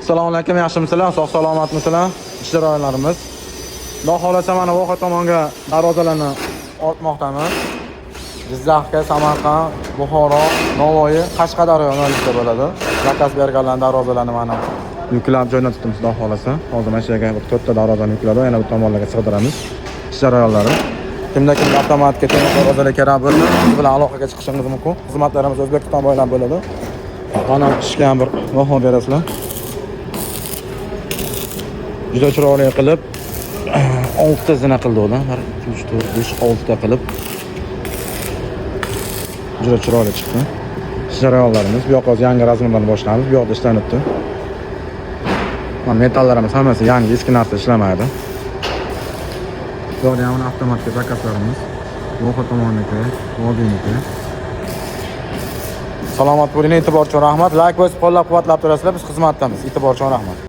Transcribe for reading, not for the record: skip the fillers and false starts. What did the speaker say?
Assalomu alaykum, yaxshimisizlar? Sog' salomatmisizlar? Ishchilarimiz. Xudo xolasa mana voha tomonga darvozalarni ortmoqdamiz. Jizzaxga, Samarqand, Buxoro, Navoiy, Qashqadaryo yo'nalishida bo'ladi. Zakaz berganlar darvozalarni mana yuklab joylashtiramiz xudo xolasa. Hozir mana shu yerga 4 ta darvozani yukladi, yana bu tomonlarga sig'diramiz. Ishchilarlari. Kimda avtomatga temir darvozalar kerak bo'lsa, biz bilan aloqaga chiqishingiz mumkin. Xizmatlarimiz O'zbekiston bo'ylab bo'ladi. Mana ishga ham bir voha berasizlar. Juda chiroyli qilib 6 ta zina qildi ular. 1 2 3 4 5 6 ta qilib juda chiroyli chiqdi. Jarayonlarimiz bu yoqda yangi razmerlarni boshlamiz. Bu yoqda ishlanibdi. Mana metallarimiz hammasi yangi, eski narsa ishlamaydi. Bu yoqda ham avtomatik zakazlarimiz. Voha tomonniki, vodiniki. Salomat bo'ling, e'tibor uchun rahmat. Like bosib, qo'llab-quvvatlab turasizlar. Biz xizmatdamiz. E'tibor uchun rahmat.